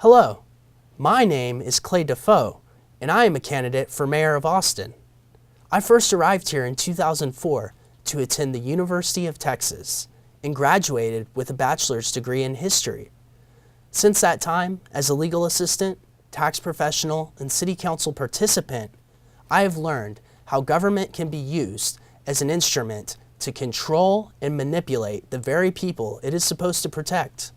Hello, my name is Clay Dafoe, and I am a candidate for mayor of Austin. I first arrived here in 2004 to attend the University of Texas and graduated with a bachelor's degree in history. Since that time, as a legal assistant, tax professional, and city council participant, I have learned how government can be used as an instrument to control and manipulate the very people it is supposed to protect.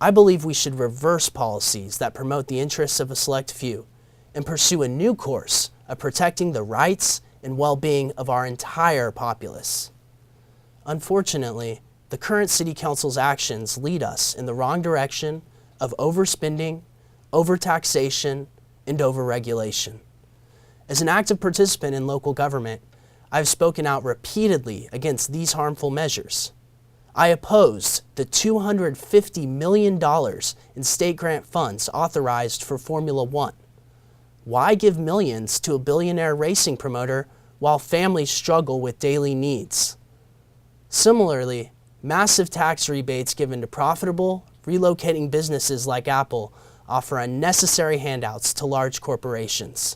I believe we should reverse policies that promote the interests of a select few and pursue a new course of protecting the rights and well-being of our entire populace. Unfortunately, the current City Council's actions lead us in the wrong direction of overspending, overtaxation, and overregulation. As an active participant in local government, I have spoken out repeatedly against these harmful measures. I opposed the $250 million in state grant funds authorized for Formula One. Why give millions to a billionaire racing promoter while families struggle with daily needs? Similarly, massive tax rebates given to profitable, relocating businesses like Apple offer unnecessary handouts to large corporations.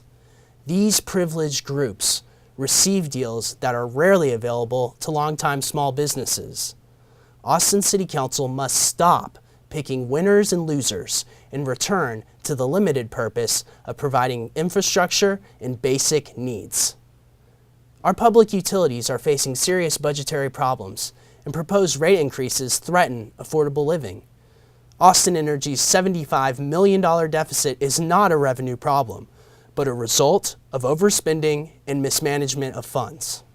These privileged groups receive deals that are rarely available to longtime small businesses. Austin City Council must stop picking winners and losers and return to the limited purpose of providing infrastructure and basic needs. Our public utilities are facing serious budgetary problems, and proposed rate increases threaten affordable living. Austin Energy's $75 million deficit is not a revenue problem, but a result of overspending and mismanagement of funds.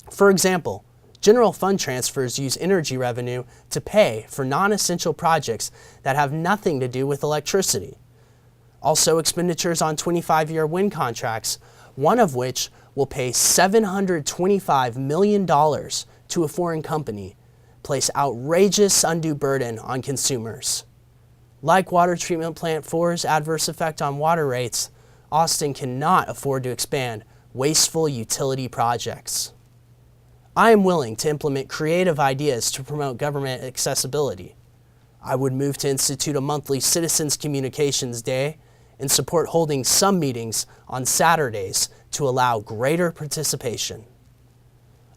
For example, general fund transfers use energy revenue to pay for non-essential projects that have nothing to do with electricity. Also, expenditures on 25-year wind contracts, one of which will pay $725 million to a foreign company, place outrageous undue burden on consumers. Like Water Treatment Plant 4's adverse effect on water rates, Austin cannot afford to expand wasteful utility projects. I am willing to implement creative ideas to promote government accessibility. I would move to institute a monthly Citizens Communications Day and support holding some meetings on Saturdays to allow greater participation.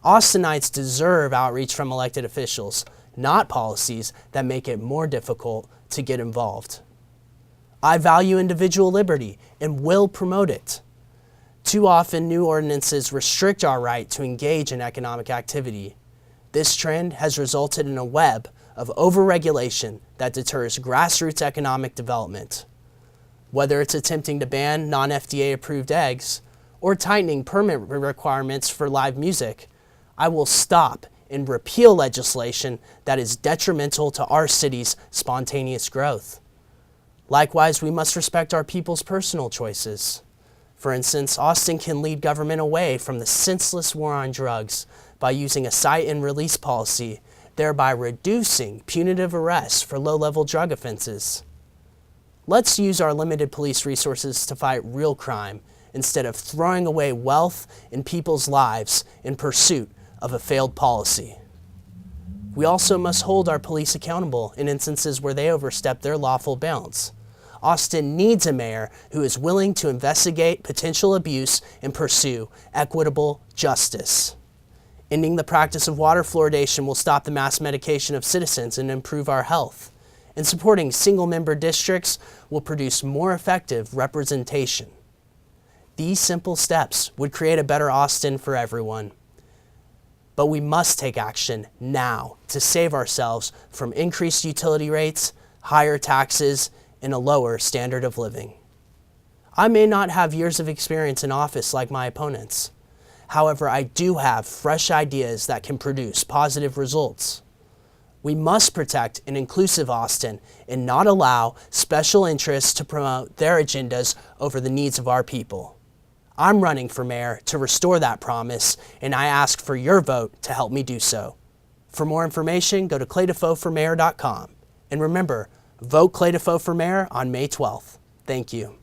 Austinites deserve outreach from elected officials, not policies that make it more difficult to get involved. I value individual liberty and will promote it. Too often, new ordinances restrict our right to engage in economic activity. This trend has resulted in a web of overregulation that deters grassroots economic development. Whether it's attempting to ban non-FDA approved eggs or tightening permit requirements for live music, I will stop and repeal legislation that is detrimental to our city's spontaneous growth. Likewise, we must respect our people's personal choices. For instance, Austin can lead government away from the senseless war on drugs by using a cite and release policy, thereby reducing punitive arrests for low-level drug offenses. Let's use our limited police resources to fight real crime instead of throwing away wealth and people's lives in pursuit of a failed policy. We also must hold our police accountable in instances where they overstep their lawful bounds. Austin needs a mayor who is willing to investigate potential abuse and pursue equitable justice. Ending the practice of water fluoridation will stop the mass medication of citizens and improve our health. And supporting single-member districts will produce more effective representation. These simple steps would create a better Austin for everyone. But we must take action now to save ourselves from increased utility rates, higher taxes, and a lower standard of living. I may not have years of experience in office like my opponents. However, I do have fresh ideas that can produce positive results. We must protect an inclusive Austin and not allow special interests to promote their agendas over the needs of our people. I'm running for mayor to restore that promise, and I ask for your vote to help me do so. For more information, go to claydafoeformayor.com. And remember, vote Clay Dafoe for mayor on May 12th. Thank you.